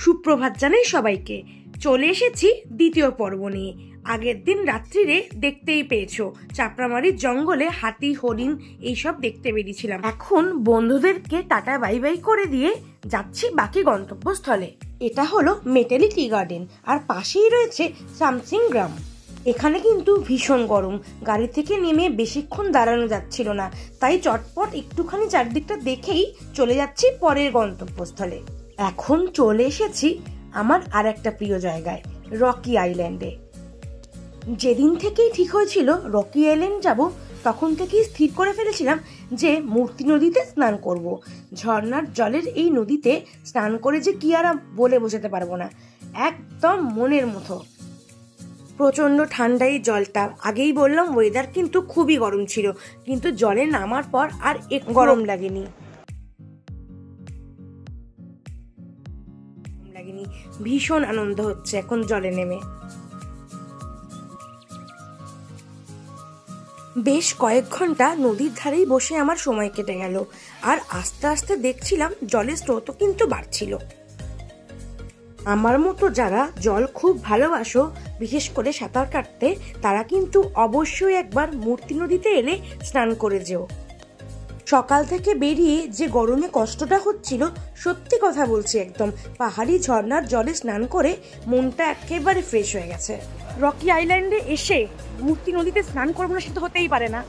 সুপ্রভাত জানাই সবাইকে। চলে এসেছি দ্বিতীয় পর্ব নিয়ে। আগের দিন রাত্রিরে দেখতেই পেয়েছো চাপড়ামারির জঙ্গলে হাতি, হরিণ এইসব দেখতে বেরিয়েছিলাম। এখন বন্ধুদেরকে টাটা বাই বাই করে দিয়ে যাচ্ছি বাকি গন্তব্যস্থলে। এটা হলো মেটালি টি গার্ডেন, আর পাশেই রয়েছে সামসিং গ্রাম। এখানে কিন্তু ভীষণ গরম, গাড়ি থেকে নেমে বেশিক্ষণ দাঁড়ানো যাচ্ছিল না, তাই চটপট একটুখানি চারদিকটা দেখেই চলে যাচ্ছি পরের গন্তব্যস্থলে। এখন চলে এসেছি আমার আর একটা প্রিয় জায়গায়, রকি আইল্যান্ডে। যেদিন থেকেই ঠিক হয়েছিল রকি আইল্যান্ড যাব, তখন থেকেই স্থির করে ফেলেছিলাম যে মূর্তি নদীতে স্নান করব। ঝর্ণার জলের এই নদীতে স্নান করে যে কি আর বলে বোঝাতে পারবো না, একদম মনের মতো। প্রচন্ড ঠান্ডা এই জলটা। আগেই বললাম ওয়েদার কিন্তু খুবই গরম ছিল, কিন্তু জলে নামার পর আর একটু গরম লাগেনি। ভীষণ আনন্দ হচ্ছে এখন জলে নেমে। বেশ কয়েক ঘন্টা নদীর ধারেই বসে আমার সময় কেটে গেল, আর আস্তে আস্তে দেখছিলাম জলের স্রোতও কিন্তু বাড়ছিল। আমার মতো যারা জল খুব ভালোবাসো, বিশেষ করে সাঁতার কাটতে, তারা কিন্তু অবশ্যই একবার মূর্তি নদীতে এলে স্নান করে যেও। সকাল থেকে বেরিয়ে যে গরমে কষ্টটা হচ্ছিল, সত্যি কথা বলছি, একদম পাহাড়ি ঝর্ণার জলে স্নান করে মনটা একেবারে ফ্রেশ হয়ে গেছে। রকি আইল্যান্ডে এসে মূর্তি নদীতে স্নান করবো না সেটা হতেই পারে না।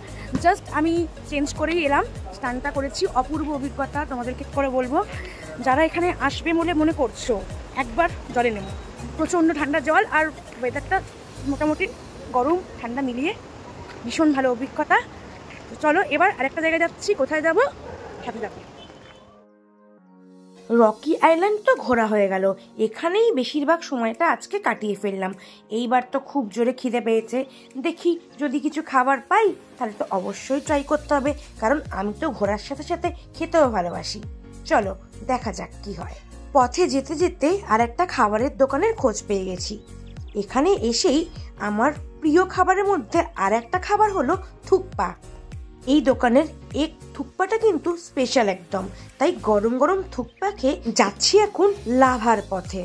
জাস্ট আমি চেঞ্জ করেই এলাম, স্নানটা করেছি। অপূর্ব অভিজ্ঞতা, তোমাদেরকে করে বলবো। যারা এখানে আসবে বলে মনে করছো, একবার জলে নেমো। প্রচণ্ড ঠান্ডা জল, আর ওয়েদারটা মোটামুটি গরম ঠান্ডা মিলিয়ে ভীষণ ভালো অভিজ্ঞতা। চলো এবার আরেকটা জায়গায় যাচ্ছি। কোথায় যাব? সাথে যাবো। রকি আইল্যান্ড তো ঘোরা হয়ে গেল, এখানেই বেশিরভাগ সময়টা আজকে কাটিয়ে ফেললাম। এইবার তো খুব জোরে খিদে পেয়েছে, দেখি যদি কিছু খাবার পাই তাহলে তো অবশ্যই ট্রাই করতে হবে, কারণ আমি তো ঘোরার সাথে সাথে খেতেও ভালোবাসি। চলো দেখা যাক কি হয়। পথে যেতে যেতে আর একটা খাবারের দোকানের খোঁজ পেয়ে গেছি। এখানে এসেই আমার প্রিয় খাবারের মধ্যে আর একটা খাবার হলো থুকপা। এই দোকানের এক থুকপাটা কিন্তু স্পেশাল একদম, তাই গরম গরম থুকপা খেয়ে যাচ্ছি এখন লাভার পথে।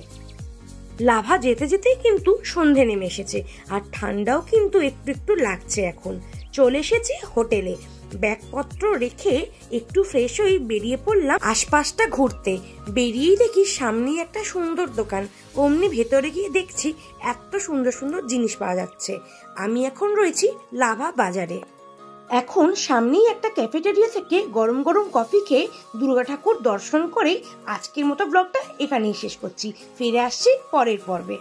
লাভা যেতে যেতেই কিন্তু সন্ধে নেমে এসেছে, আর ঠান্ডাও কিন্তু একটু একটু লাগছে। এখন চলে এসেছি হোটেলে। ব্যাগপত্র রেখে একটু ফ্রেশ হয়ে বেরিয়ে পড়লাম আশপাশটা ঘুরতে। বেরিয়েই দেখি সামনেই একটা সুন্দর দোকান, অমনি ভেতরে গিয়ে দেখছি এত সুন্দর সুন্দর জিনিস পাওয়া যাচ্ছে। আমি এখন রয়েছি লাভা বাজারে। এখন সামনেই একটা ক্যাফেটেরিয়া থেকে গরম গরম কফি খেয়ে দুর্গা ঠাকুর দর্শন করে আজকের মতো ব্লগটা এখানেই শেষ করছি। ফিরে আসছি পরের পর্বে।